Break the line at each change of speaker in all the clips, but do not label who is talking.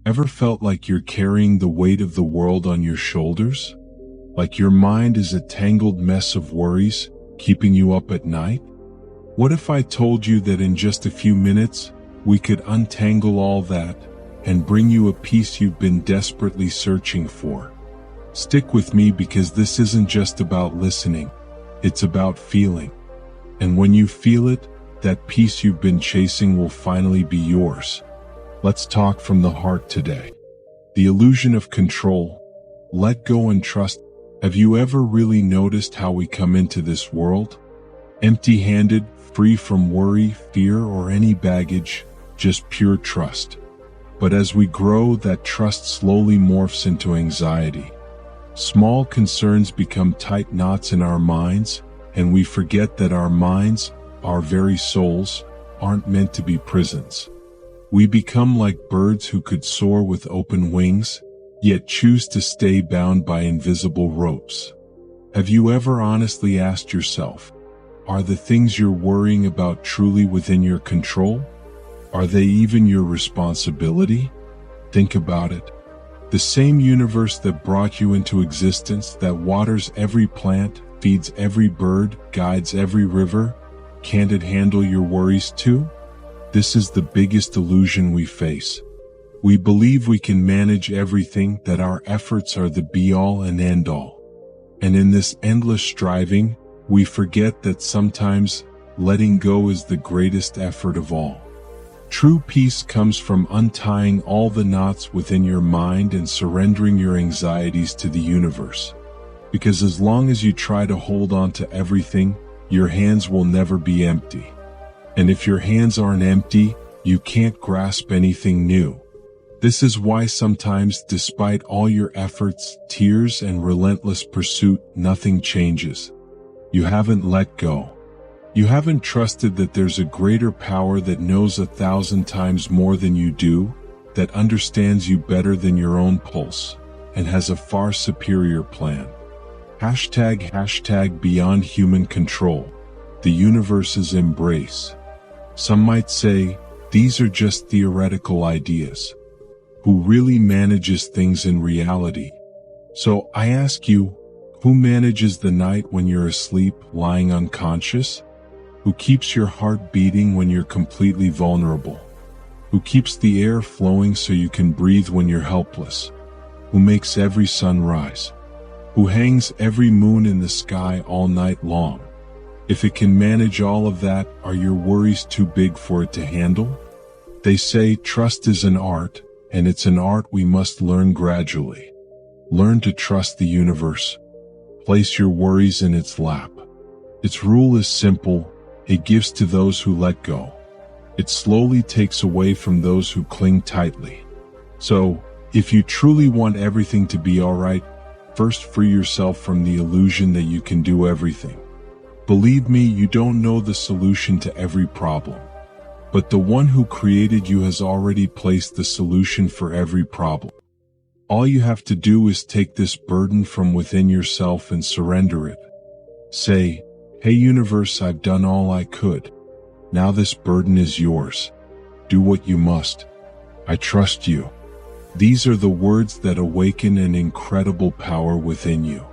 Ever felt like you're carrying the weight of the world on your shoulders? Like your mind is a tangled mess of worries, keeping you up at night? What if I told you that in just a few minutes, we could untangle all that and bring you a peace you've been desperately searching for? Stick with me, because this isn't just about listening, it's about feeling. And when you feel it, that peace you've been chasing will finally be yours. Let's talk from the heart today. The illusion of control. Let go and trust. Have you ever really noticed how we come into this world? Empty-handed, free from worry, fear, or any baggage, just pure trust. But as we grow, that trust slowly morphs into anxiety. Small concerns become tight knots in our minds, and we forget that our minds, our very souls, aren't meant to be prisons. We become like birds who could soar with open wings, yet choose to stay bound by invisible ropes. Have you ever honestly asked yourself, are the things you're worrying about truly within your control? Are they even your responsibility? Think about it. The same universe that brought you into existence, that waters every plant, feeds every bird, guides every river, can't it handle your worries too? This is the biggest illusion we face. We believe we can manage everything, that our efforts are the be-all and end-all. And in this endless striving, we forget that sometimes letting go is the greatest effort of all. True peace comes from untying all the knots within your mind and surrendering your anxieties to the universe. Because as long as you try to hold on to everything, your hands will never be empty. And if your hands aren't empty, you can't grasp anything new. This is why sometimes, despite all your efforts, tears, and relentless pursuit, nothing changes. You haven't let go. You haven't trusted that there's a greater power that knows 1,000 times more than you do, that understands you better than your own pulse, and has a far superior plan. Hashtag beyond human control. The universe's embrace. Some might say, these are just theoretical ideas. Who really manages things in reality? So I ask you, who manages the night when you're asleep, lying unconscious? Who keeps your heart beating when you're completely vulnerable? Who keeps the air flowing so you can breathe when you're helpless? Who makes every sun rise? Who hangs every moon in the sky all night long? If it can manage all of that, are your worries too big for it to handle? They say trust is an art, and it's an art we must learn gradually. Learn to trust the universe. Place your worries in its lap. Its rule is simple. It gives to those who let go. It slowly takes away from those who cling tightly. So, if you truly want everything to be alright, first free yourself from the illusion that you can do everything. Believe me, you don't know the solution to every problem. But the one who created you has already placed the solution for every problem. All you have to do is take this burden from within yourself and surrender it. Say, hey universe, I've done all I could. Now this burden is yours. Do what you must. I trust you. These are the words that awaken an incredible power within you.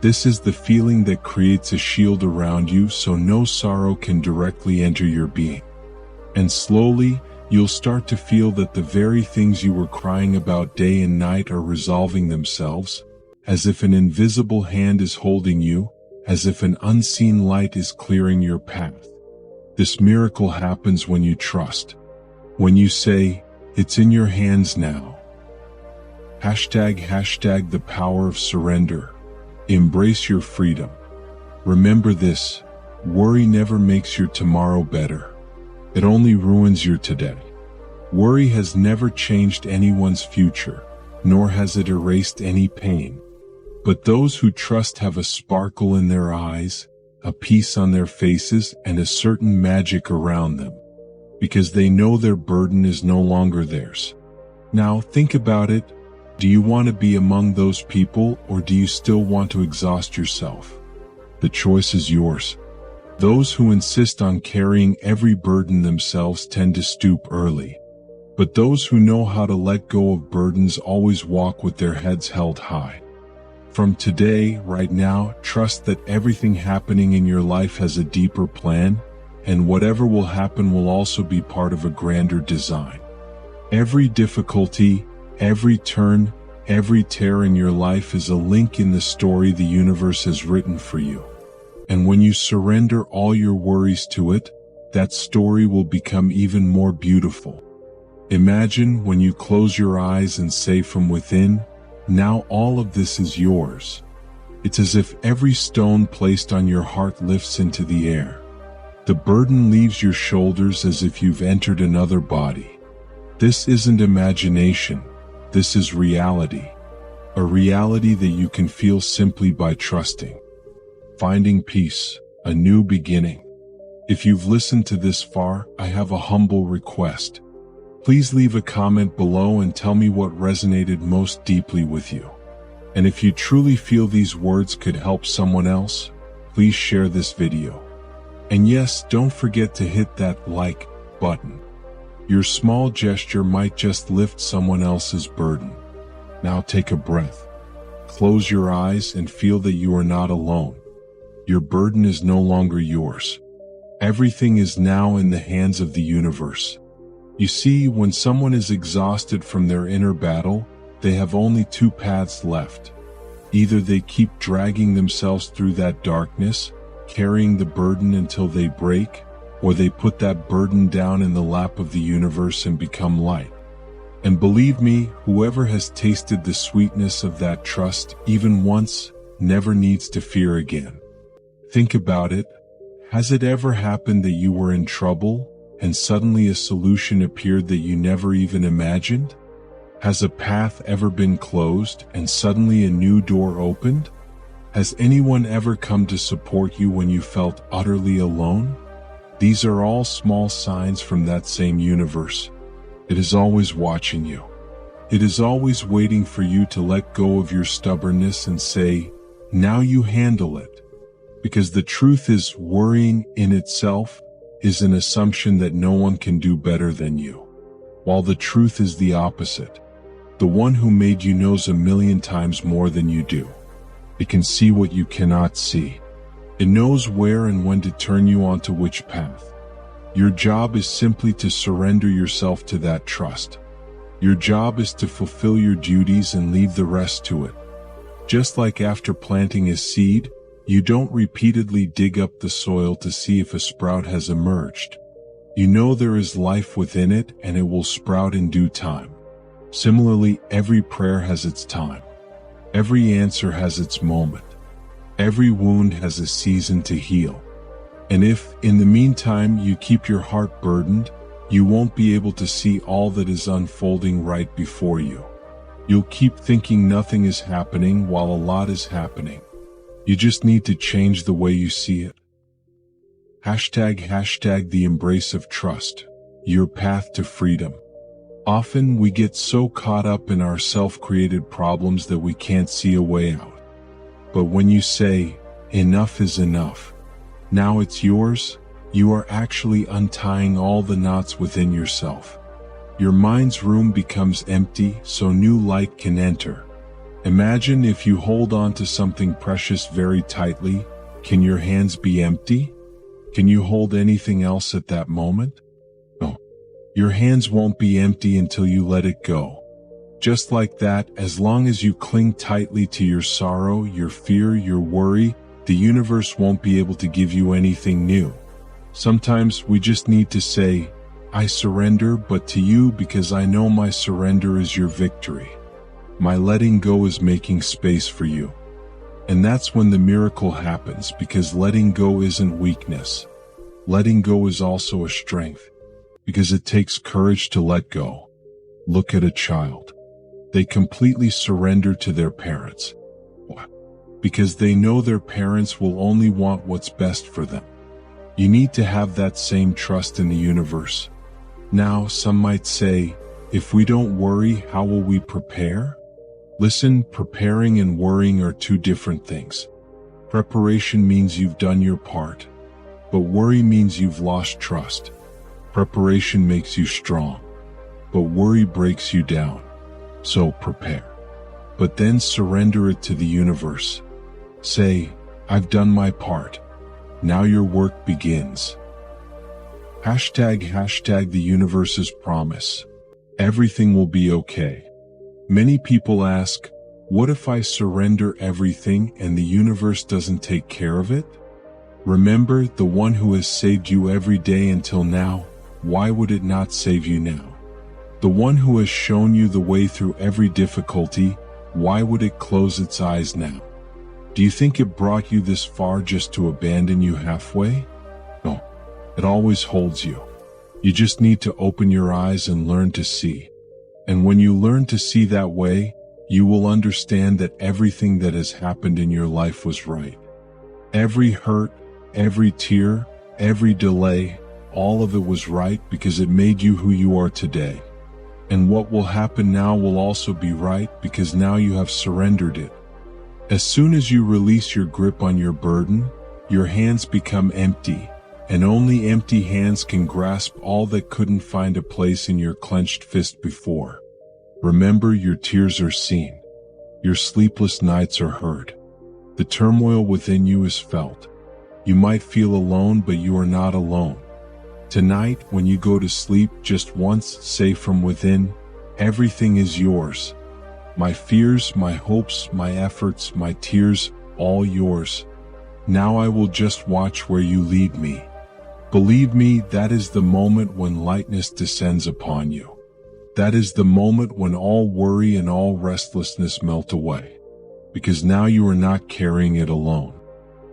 This is the feeling that creates a shield around you so no sorrow can directly enter your being. And slowly, you'll start to feel that the very things you were crying about day and night are resolving themselves, as if an invisible hand is holding you, as if an unseen light is clearing your path. This miracle happens when you trust. When you say, it's in your hands now. Hashtag the power of surrender. Embrace your freedom. Remember this, worry never makes your tomorrow better. It only ruins your today. Worry has never changed anyone's future, nor has it erased any pain. But those who trust have a sparkle in their eyes, a peace on their faces, and a certain magic around them, because they know their burden is no longer theirs. Now think about it. Do you want to be among those people, or do you still want to exhaust yourself? The choice is yours. Those who insist on carrying every burden themselves tend to stoop early. But those who know how to let go of burdens always walk with their heads held high. From today, right now, trust that everything happening in your life has a deeper plan, and whatever will happen will also be part of a grander design. Every difficulty, every turn, every tear in your life is a link in the story the universe has written for you. And when you surrender all your worries to it, that story will become even more beautiful. Imagine when you close your eyes and say from within, "Now all of this is yours." It's as if every stone placed on your heart lifts into the air. The burden leaves your shoulders as if you've entered another body. This isn't imagination, this is reality. A reality that you can feel simply by trusting. Finding peace, a new beginning. If you've listened to this far, I have a humble request. Please leave a comment below and tell me what resonated most deeply with you. And if you truly feel these words could help someone else, please share this video. And yes, don't forget to hit that like button. Your small gesture might just lift someone else's burden. Now take a breath. Close your eyes and feel that you are not alone. Your burden is no longer yours. Everything is now in the hands of the universe. You see, when someone is exhausted from their inner battle, they have only two paths left. Either they keep dragging themselves through that darkness, carrying the burden until they break, or they put that burden down in the lap of the universe and become light. And believe me, whoever has tasted the sweetness of that trust, even once, never needs to fear again. Think about it. Has it ever happened that you were in trouble, and suddenly a solution appeared that you never even imagined? Has a path ever been closed, and suddenly a new door opened? Has anyone ever come to support you when you felt utterly alone? These are all small signs from that same universe. It is always watching you. It is always waiting for you to let go of your stubbornness and say, "Now you handle it." Because the truth is, worrying in itself is an assumption that no one can do better than you. While the truth is the opposite. The one who made you knows a million times more than you do. It can see what you cannot see. It knows where and when to turn you onto which path. Your job is simply to surrender yourself to that trust. Your job is to fulfill your duties and leave the rest to it. Just like after planting a seed, you don't repeatedly dig up the soil to see if a sprout has emerged. You know there is life within it and it will sprout in due time. Similarly, every prayer has its time. Every answer has its moment. Every wound has a season to heal. And if, in the meantime, you keep your heart burdened, you won't be able to see all that is unfolding right before you. You'll keep thinking nothing is happening while a lot is happening. You just need to change the way you see it. Hashtag the embrace of trust, your path to freedom. Often we get so caught up in our self-created problems that we can't see a way out. But when you say, "Enough is enough, now it's yours," you are actually untying all the knots within yourself. Your mind's room becomes empty so new light can enter. Imagine if you hold on to something precious very tightly, can your hands be empty? Can you hold anything else at that moment? No. Your hands won't be empty until you let it go. Just like that, as long as you cling tightly to your sorrow, your fear, your worry, the universe won't be able to give you anything new. Sometimes we just need to say, "I surrender, but to you, because I know my surrender is your victory. My letting go is making space for you." And that's when the miracle happens, because letting go isn't weakness. Letting go is also a strength, because it takes courage to let go. Look at a child. They completely surrender to their parents. Why? Because they know their parents will only want what's best for them. You need to have that same trust in the universe. Now, some might say, if we don't worry, how will we prepare? Listen, preparing and worrying are two different things. Preparation means you've done your part, but worry means you've lost trust. Preparation makes you strong. but worry breaks you down. So prepare. But then surrender it to the universe. Say, I've done my part. Now your work begins. Hashtag the universe's promise. Everything will be okay. Many people ask, what if I surrender everything and the universe doesn't take care of it? Remember the one who has saved you every day until now. Why would it not save you now? The one who has shown you the way through every difficulty. Why would it close its eyes now? Do you think it brought you this far just to abandon you halfway? No, it always holds you. You just need to open your eyes and learn to see. And when you learn to see that way, you will understand that everything that has happened in your life was right. Every hurt, every tear, every delay, all of it was right because it made you who you are today. And what will happen now will also be right because now you have surrendered it. As soon as you release your grip on your burden, your hands become empty, and only empty hands can grasp all that couldn't find a place in your clenched fist before. Remember, your tears are seen. Your sleepless nights are heard. The turmoil within you is felt. You might feel alone, but you are not alone. Tonight, when you go to sleep, just once say from within, everything is yours. My fears, my hopes, my efforts, my tears, all yours. Now I will just watch where you lead me. Believe me, that is the moment when lightness descends upon you. That is the moment when all worry and all restlessness melt away. Because now you are not carrying it alone.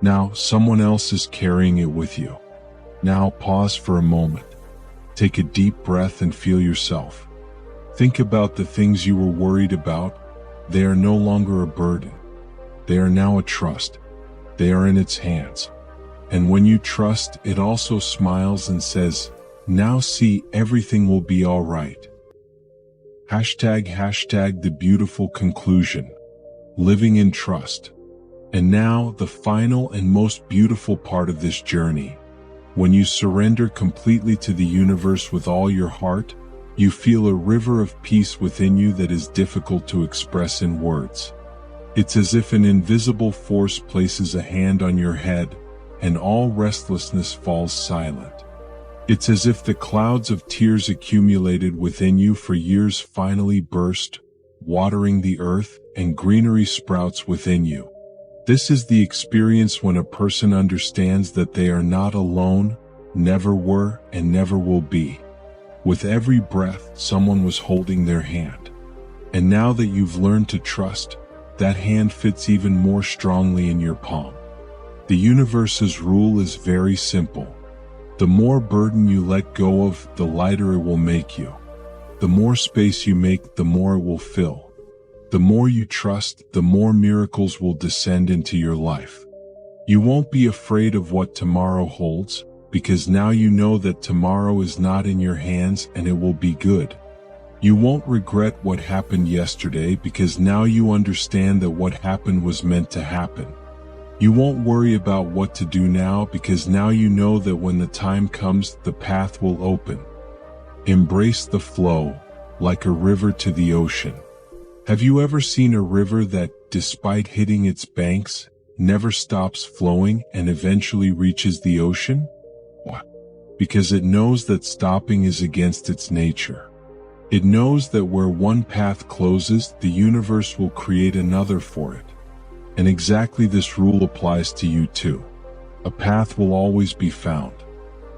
Now someone else is carrying it with you. Now pause for a moment. Take a deep breath and feel yourself. Think about the things you were worried about. They are no longer a burden. They are now a trust. They are in its hands. And when you trust, it also smiles and says, now see, everything will be all right. Hashtag the beautiful conclusion. Living in trust. And now the final and most beautiful part of this journey. When you surrender completely to the universe with all your heart, you feel a river of peace within you that is difficult to express in words. It's as if an invisible force places a hand on your head, and all restlessness falls silent. It's as if the clouds of tears accumulated within you for years finally burst, watering the earth, and greenery sprouts within you. This is the experience when a person understands that they are not alone, never were, and never will be. With every breath, someone was holding their hand. And now that you've learned to trust, that hand fits even more strongly in your palm. The universe's rule is very simple. The more burden you let go of, the lighter it will make you. The more space you make, the more it will fill. The more you trust, the more miracles will descend into your life. You won't be afraid of what tomorrow holds, because now you know that tomorrow is not in your hands and it will be good. You won't regret what happened yesterday because now you understand that what happened was meant to happen. You won't worry about what to do now because now you know that when the time comes, the path will open. Embrace the flow, like a river to the ocean. Have you ever seen a river that, despite hitting its banks, never stops flowing and eventually reaches the ocean? Why? Because it knows that stopping is against its nature. It knows that where one path closes, the universe will create another for it. And exactly this rule applies to you too. A path will always be found.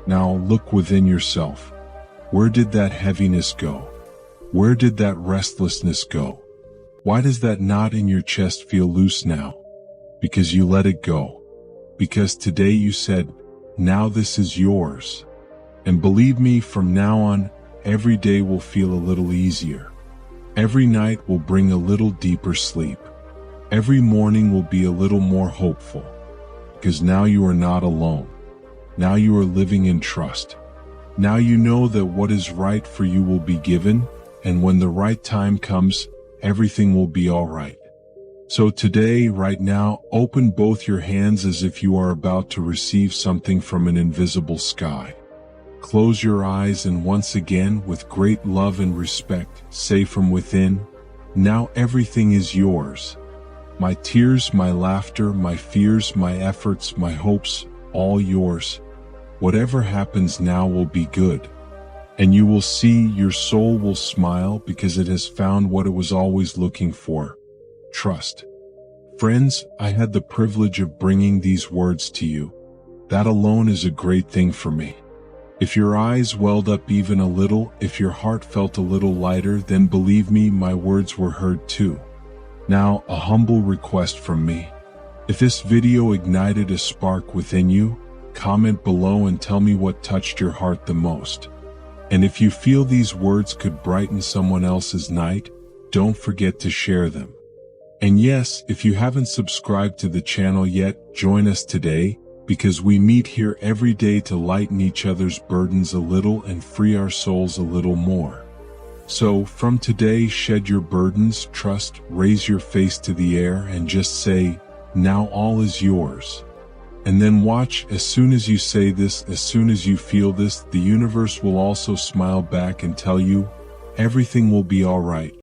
Now look within yourself. Where did that heaviness go? Where did that restlessness go? Why does that knot in your chest feel loose now? Because you let it go. Because today you said, now this is yours. And believe me, from now on, every day will feel a little easier. Every night will bring a little deeper sleep. Every morning will be a little more hopeful. Because now you are not alone. Now you are living in trust. Now you know that what is right for you will be given, and when the right time comes, everything will be all right. So today, right now, open both your hands as if you are about to receive something from an invisible sky. close your eyes and once again, with great love and respect, say from within, now everything is yours. My tears, my laughter, my fears, my efforts, my hopes, all yours. Whatever happens now will be good. And you will see, your soul will smile because it has found what it was always looking for. Trust. Friends, I had the privilege of bringing these words to you. That alone is a great thing for me. If your eyes welled up even a little, if your heart felt a little lighter, then believe me, my words were heard too. Now, a humble request from me. If this video ignited a spark within you, comment below and tell me what touched your heart the most. And if you feel these words could brighten someone else's night, don't forget to share them. And yes, if you haven't subscribed to the channel yet, join us today, because we meet here every day to lighten each other's burdens a little and free our souls a little more. So, from today, shed your burdens, trust, raise your face to the air and just say, now all is yours. And then watch, as soon as you say this, as soon as you feel this, the universe will also smile back and tell you, everything will be all right.